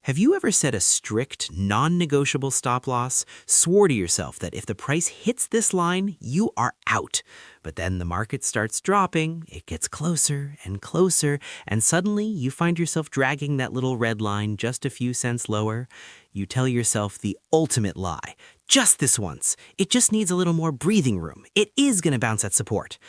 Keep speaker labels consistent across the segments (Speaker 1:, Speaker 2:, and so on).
Speaker 1: Have you ever set a strict, non-negotiable stop loss, swore to yourself that if the price hits this line, you are out? But then the market starts dropping, it gets closer and closer, and suddenly you find yourself dragging that little red line just a few cents lower. You tell yourself the ultimate lie. Just this once. It just needs a little more breathing room. It is going to bounce at support.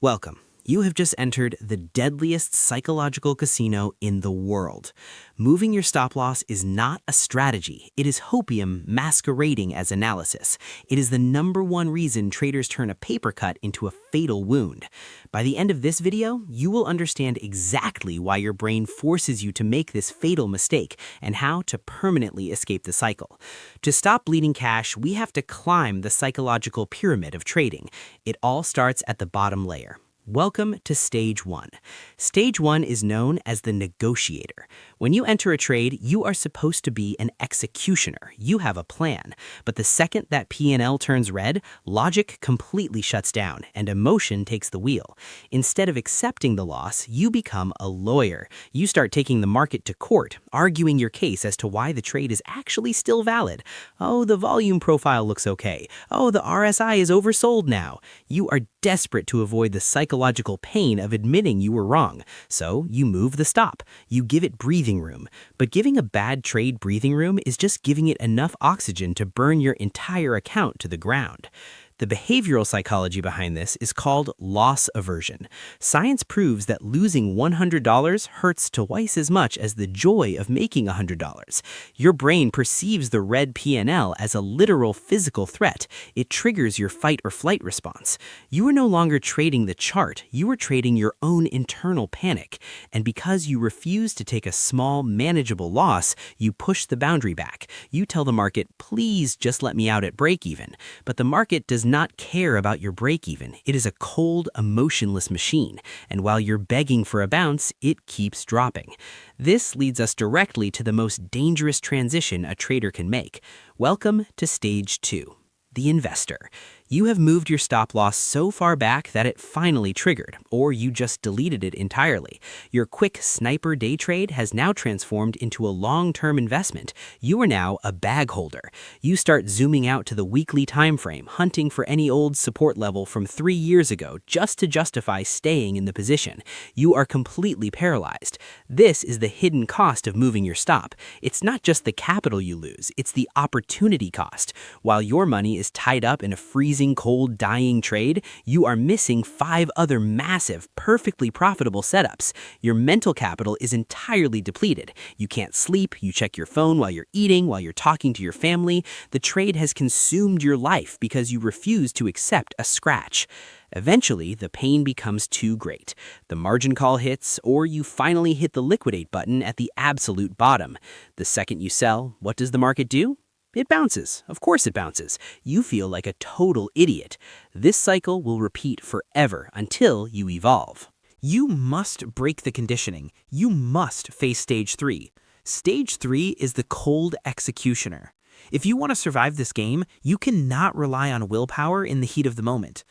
Speaker 1: Welcome. You have just entered the deadliest psychological casino in the world. Moving your stop loss is not a strategy. It is hopium masquerading as analysis. It is the #1 reason traders turn a paper cut into a fatal wound. By the end of this video, you will understand exactly why your brain forces you to make this fatal mistake and how to permanently escape the cycle. To stop bleeding cash, we have to climb the psychological pyramid of trading. It all starts at the bottom layer. Welcome to Stage 1. Stage 1 is known as the negotiator. When you enter a trade, you are supposed to be an executioner. You have a plan. But the second that P&L turns red, logic completely shuts down and emotion takes the wheel. Instead of accepting the loss, you become a lawyer. You start taking the market to court, arguing your case as to why the trade is actually still valid. Oh, the volume profile looks okay. Oh, the RSI is oversold now. You are desperate to avoid the psychological pain of admitting you were wrong. So you move the stop. You give it breathing room. But giving a bad trade breathing room is just giving it enough oxygen to burn your entire account to the ground. The behavioral psychology behind this is called loss aversion. Science proves that losing $100 hurts twice as much as the joy of making $100. Your brain perceives the red P&L as a literal physical threat. It triggers your fight or flight response. You are no longer trading the chart, you are trading your own internal panic. And because you refuse to take a small, manageable loss, you push the boundary back. You tell the market, please just let me out at break even. But the market does not care about your break-even. It is a cold, emotionless machine, and while you're begging for a bounce, it keeps dropping. This leads us directly to the most dangerous transition a trader can make. Welcome to Stage 2, the investor. You have moved your stop loss so far back that it finally triggered, or you just deleted it entirely. Your quick sniper day trade has now transformed into a long-term investment. You are now a bag holder. You start zooming out to the weekly time frame, hunting for any old support level from 3 years ago just to justify staying in the position. You are completely paralyzed. This is the hidden cost of moving your stop. It's not just the capital you lose, it's the opportunity cost. While your money is tied up in a freezing cold, dying trade, you are missing 5 other massive, perfectly profitable setups. Your mental capital is entirely depleted. You can't sleep, you check your phone while you're eating, while you're talking to your family. The trade has consumed your life because you refuse to accept a scratch. Eventually, the pain becomes too great. The margin call hits, or you finally hit the liquidate button at the absolute bottom. The second you sell, what does the market do? It bounces. Of course it bounces. You feel like a total idiot. This cycle will repeat forever until you evolve. You must break the conditioning. You must face Stage 3. Stage 3 is the cold executioner. If you want to survive this game, you cannot rely on willpower in the heat of the moment.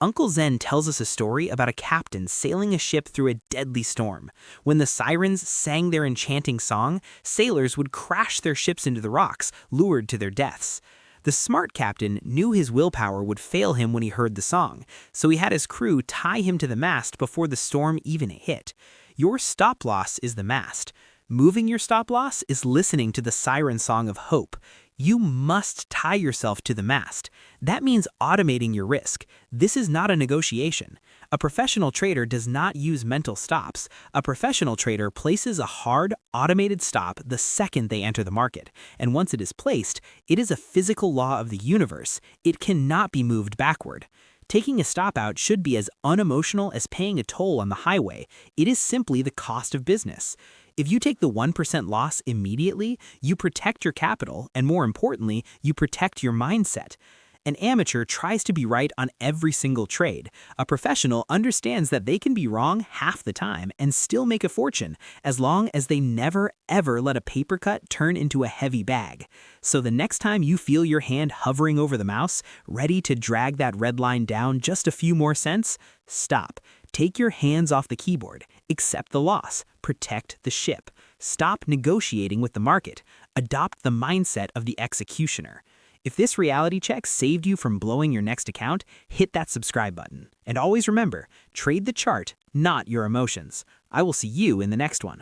Speaker 1: Uncle Zen tells us a story about a captain sailing a ship through a deadly storm. When the sirens sang their enchanting song, sailors would crash their ships into the rocks, lured to their deaths. The smart captain knew his willpower would fail him when he heard the song, so he had his crew tie him to the mast before the storm even hit. Your stop loss is the mast. Moving your stop loss is listening to the siren song of hope. You must tie yourself to the mast. That means automating your risk. This is not a negotiation. A professional trader does not use mental stops. A professional trader places a hard, automated stop the second they enter the market. And once it is placed, it is a physical law of the universe. It cannot be moved backward. Taking a stop out should be as unemotional as paying a toll on the highway. It is simply the cost of business. If you take the 1% loss immediately, you protect your capital, and more importantly, you protect your mindset. An amateur tries to be right on every single trade. A professional understands that they can be wrong half the time and still make a fortune, as long as they never ever let a paper cut turn into a heavy bag. So the next time you feel your hand hovering over the mouse, ready to drag that red line down just a few more cents, stop. Take your hands off the keyboard, accept the loss, protect the ship. Stop negotiating with the market. Adopt the mindset of the executioner. If this reality check saved you from blowing your next account, hit that subscribe button. And always remember, trade the chart, not your emotions. I will see you in the next one.